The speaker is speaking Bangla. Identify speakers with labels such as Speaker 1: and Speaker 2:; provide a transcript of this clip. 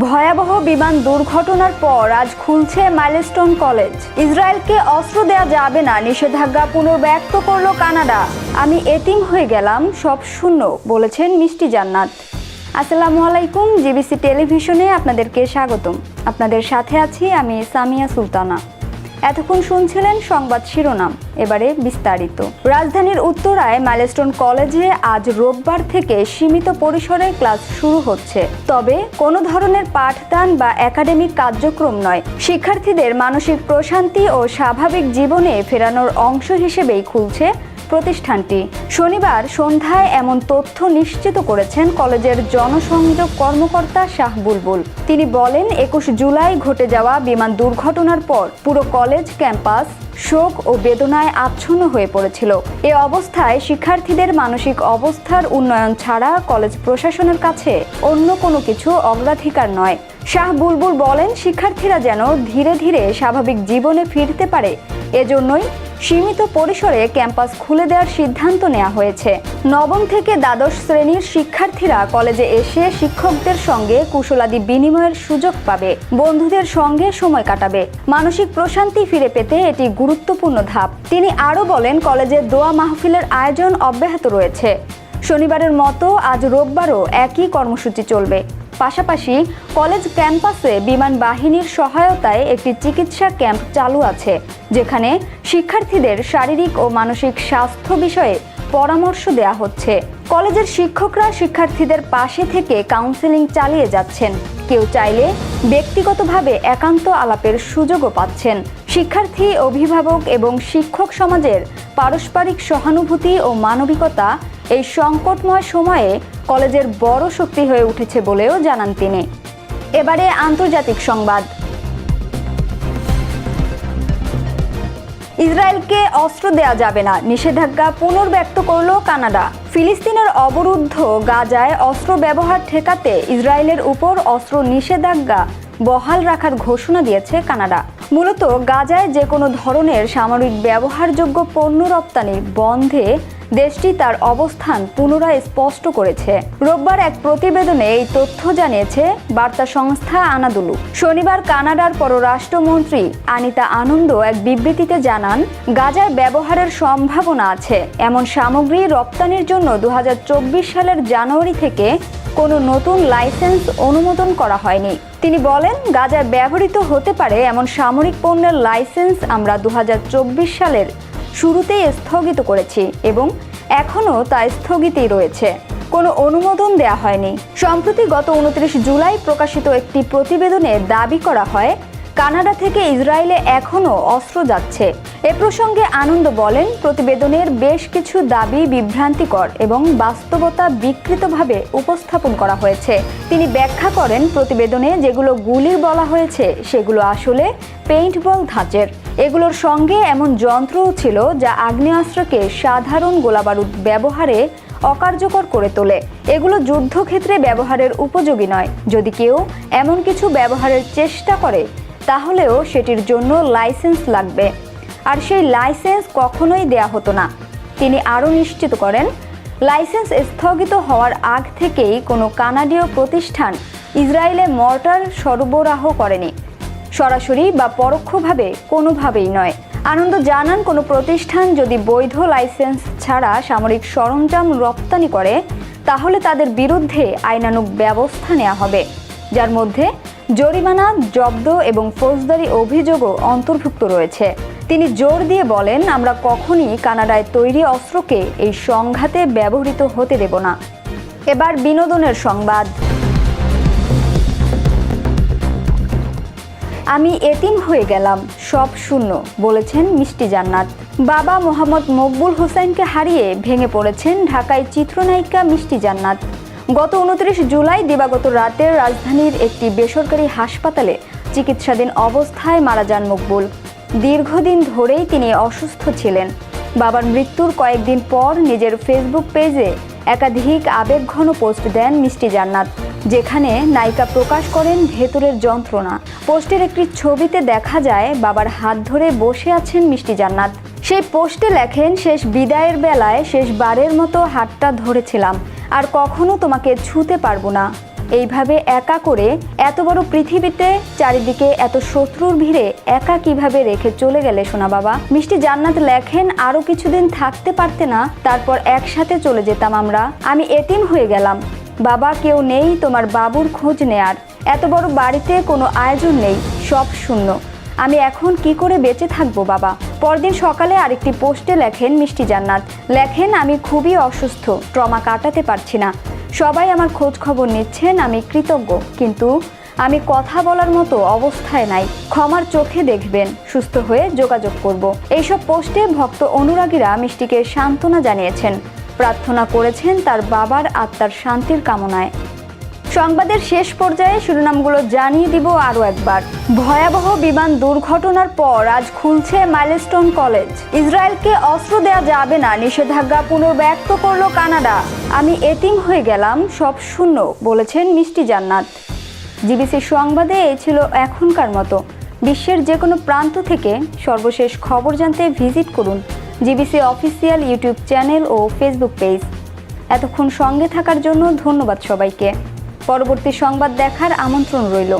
Speaker 1: ভয়াবহ বিমান দুর্ঘটনার পর আজ খুলছে মাইলস্টোন কলেজ। ইসরায়েলকে অস্ত্র দেয়া যাবে না নিষেধাজ্ঞা পুনর্ব্যক্ত করল কানাডা। আমি এতিম হয়ে গেলাম, সব শূন্য, বলেছেন মিষ্টি জান্নাত। আসসালামু আলাইকুম, জিবিসি টেলিভিশনে আপনাদেরকে স্বাগতম। আপনাদের সাথে আছি আমি সামিয়া সুলতানা। এতক্ষণ শুনছিলেন সংবাদ শিরোনাম, এবারে বিস্তারিত। রাজধানীর উত্তরায় মাইলস্টোন কলেজে আজ রোববার থেকে সীমিত পরিসরে ক্লাস শুরু হচ্ছে, তবে কোনো ধরনের পাঠদান বা একাডেমিক কার্যক্রম নয়। শিক্ষার্থীদের মানসিক প্রশান্তি ও স্বাভাবিক জীবনে ফেরানোর অংশ হিসেবেই খুলছে প্রতিষ্ঠানটি। শনিবার সন্ধ্যায় এমন তথ্য নিশ্চিত করেছেন কলেজের জনসংযোগ কর্মকর্তা শাহ বুলবুল। তিনি বলেন, 21 জুলাই ঘটে যাওয়া বিমান দুর্ঘটনার পর পুরো কলেজ ক্যাম্পাস শোক ও বেদনায় আচ্ছন্ন হয়ে পড়েছিল। এ অবস্থায় শিক্ষার্থীদের মানসিক অবস্থার উন্নয়ন ছাড়া কলেজ প্রশাসনের কাছে অন্য কোনো কিছু অগ্রাধিকার নয়। শাহ বুলবুল বলেন, শিক্ষার্থীরা যেন ধীরে ধীরে স্বাভাবিক জীবনে ফিরতে পারে, এজন্যই সীমিত পরিসরে ক্যাম্পাস খুলে দেওয়ার সিদ্ধান্ত নেওয়া হয়েছে। নবম থেকে দ্বাদশ শ্রেণীর শিক্ষার্থীরা কলেজে এসে শিক্ষকদের সঙ্গে কুশলাদি বিনিময়ের সুযোগ পাবে, বন্ধুদের সঙ্গে সময় কাটাবে। মানসিক প্রশান্তি ফিরে পেতে এটি গুরুত্বপূর্ণ ধাপ। তিনি আরও বলেন, কলেজে দোয়া মাহফিলের আয়োজন অব্যাহত রয়েছে। শনিবারের মতো আজ রোববারও একই কর্মসূচি চলবে। পাশাপাশি কলেজ ক্যাম্পাসে বিমান বাহিনীর সহায়তায় একটি চিকিৎসা ক্যাম্প চালু আছে, যেখানে শিক্ষার্থীদের শারীরিক ও মানসিক স্বাস্থ্য বিষয়ে পরামর্শ দেওয়া হচ্ছে। কলেজের শিক্ষকরা শিক্ষার্থীদের পাশে থেকে কাউন্সেলিং চালিয়ে যাচ্ছেন। কেউ চাইলে ব্যক্তিগতভাবে একান্ত আলাপের সুযোগও পাচ্ছেন। শিক্ষার্থী, অভিভাবক এবং শিক্ষক সমাজের পারস্পরিক সহানুভূতি ও মানবিকতা এই সংকটময় সময়ে কলেজের বড় শক্তি হয়ে উঠেছে বলেও জানান তিনি। এবারে আন্তর্জাতিক সংবাদ। ইসরায়েলকে অস্ত্র দেয়া যাবে না, নিষেধাজ্ঞা পুনর্ব্যক্ত করল কানাডা। ফিলিস্তিনের অবরুদ্ধ গাজায় অস্ত্র ব্যবহার ঠেকাতে ইসরায়েলের উপর অস্ত্র নিষেধাজ্ঞা বহাল রাখার ঘোষণা দিয়েছে কানাডা। মূলত গাজায় যে কোনো ধরনের সামরিক ব্যবহারযোগ্য পণ্য রপ্তানি বন্ধে দেশটি তার অবস্থান পুনরায় স্পষ্ট করেছে। রোববার এক প্রতিবেদনে এই তথ্য জানিয়েছে বার্তা সংস্থা আনাদুলু। শনিবার কানাডার পররাষ্ট্রমন্ত্রী আনিতা আনন্দ এক বিবৃতিতে জানান, গাজায় ব্যবহারের সম্ভাবনা আছে এমন সামগ্রী রপ্তানির জন্য 2024 সালের জানুয়ারি থেকে কোনো নতুন লাইসেন্স অনুমোদন করা হয়নি। তিনি বলেন, গাজায় ব্যবহৃত হতে পারে এমন সামরিক পণ্যের লাইসেন্স আমরা 2024 সালের শুরুতেই স্থগিত করেছি এবং এখনও তা স্থগিতই রয়েছে, কোনো অনুমোদন দেয়া হয়নি। সম্প্রতি গত 29 জুলাই প্রকাশিত একটি প্রতিবেদনে দাবি করা হয়, কানাডা থেকে ইসরায়েলে এখনও অস্ত্র যাচ্ছে। এ প্রসঙ্গে আনন্দ বলেন, প্রতিবেদনের বেশ কিছু দাবি বিভ্রান্তিকর এবং বাস্তবতা বিকৃতভাবে উপস্থাপন করা হয়েছে। তিনি ব্যাখ্যা করেন, প্রতিবেদনে যেগুলো গুলির বলা হয়েছে সেগুলো আসলে পেইন্টবল ধাঁচের। এগুলোর সঙ্গে এমন যন্ত্রও ছিল যা আগ্নেয়াস্ত্রকে সাধারণ গোলাবারুদ ব্যবহারে অকার্যকর করে তোলে। এগুলো যুদ্ধক্ষেত্রে ব্যবহারের উপযোগী নয়। যদি কেউ এমন কিছু ব্যবহারের চেষ্টা করে তাহলেও সেটির জন্য লাইসেন্স লাগবে, আর সেই লাইসেন্স কখনোই দেয়া হতো না। তিনি আরও নিশ্চিত করেন, লাইসেন্স স্থগিত হওয়ার আগ থেকেই কোনো কানাডীয় প্রতিষ্ঠান ইসরায়েলে মর্টার সরবরাহ করেনি, সরাসরি বা পরোক্ষভাবে কোনোভাবেই নয়। আনন্দ জানান, কোনো প্রতিষ্ঠান যদি বৈধ লাইসেন্স ছাড়া সামরিক সরঞ্জাম রপ্তানি করে তাহলে তাদের বিরুদ্ধে আইনানুগ ব্যবস্থা নেওয়া হবে, যার মধ্যে জরিমানা, জব্দ এবং ফৌজদারি অভিযোগও অন্তর্ভুক্ত রয়েছে। তিনি জোর দিয়ে বলেন, আমরা কখনই কানাডায় তৈরি অস্ত্রকে এই সংঘাতে ব্যবহৃত হতে দেব না। এবার বিনোদনের সংবাদ। আমি এতিম হয়ে গেলাম, সব শূন্য, বলেছেন মিষ্টি জান্নাত। বাবা মোহাম্মদ মকবুল হোসেনকে হারিয়ে ভেঙে পড়েছেন ঢাকায় চিত্রনায়িকা মিষ্টি জান্নাত। গত 29 জুলাই দিবাগত রাতে রাজধানীর একটি বেসরকারি হাসপাতালে চিকিৎসাধীন অবস্থায় মারা যান মকবুল। দীর্ঘদিন ধরেই তিনি অসুস্থ ছিলেন। বাবার মৃত্যুর কয়েকদিন পর নিজের ফেসবুক পেজে একাধিক আবেগঘন পোস্ট দেন মিষ্টি জান্নাত, যেখানে নায়িকা প্রকাশ করেন ভেতরের যন্ত্রণা। পোস্টের একটি ছবিতে দেখা যায় বাবার হাত ধরে বসে আছেন মিষ্টি জান্নাত। সেই পোস্টে লেখেন, শেষ বিদায়ের বেলায় শেষবারের মতো হাতটা ধরেছিলাম, আর কখনো তোমাকে ছুঁতে পারবো না, এইভাবে একা করে এত বড় পৃথিবীতে চারিদিকে এত শত্রুর ভিড়ে একা কিভাবে রেখে চলে গেলে সোনা বাবা? মিষ্টি জান্নাত লেখেন, আরো কিছুদিন থাকতে পারতে না? তারপর একসাথে চলে যেতাম আমরা। আমি এতিম হয়ে গেলাম। বাবা কেউ নেই তোমার বাবুর খোঁজ নেয়ার। এত বড় বাড়িতে কোনো আয়োজন নেই, সব শূন্য। আমি এখন কি করে বেঁচে থাকবো বাবা? পরদিন সকালে আরেকটি পোস্টে লেখেন মিষ্টি জান্নাত, লেখেন আমি খুবই অসুস্থ, ট্রমা কাটাতে পারছি না। সবাই আমার খোঁজ খবর নিচ্ছেন, আমি কৃতজ্ঞ, কিন্তু আমি কথা বলার মতো অবস্থায় নাই। ক্ষমার চোখে দেখবেন, সুস্থ হয়ে যোগাযোগ করব। এইসব পোস্টে ভক্ত অনুরাগীরা মিষ্টিকে সান্ত্বনা জানিয়েছেন, প্রার্থনা করেছেন তার বাবার আত্মার শান্তির কামনায়। সংবাদের শেষ পর্যায়ে শিরোনামগুলো জানিয়ে দিব আরও একবার। ভয়াবহ বিমান দুর্ঘটনার পর আজ খুলছে মাইলস্টোন কলেজ। ইসরায়েলকে অস্ত্র দেয়া যাবে না, নিষেধাজ্ঞা পুনর্ব্যক্ত করল কানাডা। আমি এতিম হয়ে গেলাম, সব শূন্য, বলেছেন মিষ্টি জান্নাত। জিবিসি সংবাদে এই ছিল এখনকার মতো। বিশ্বের যে কোনো প্রান্ত থেকে সর্বশেষ খবর জানতে ভিজিট করুন জিবিসি অফিসিয়াল ইউটিউব চ্যানেল ও ফেসবুক পেজ। এতক্ষণ সঙ্গে থাকার জন্য ধন্যবাদ সবাইকে। পরবর্তী সংবাদ দেখার আমন্ত্রণ রইল।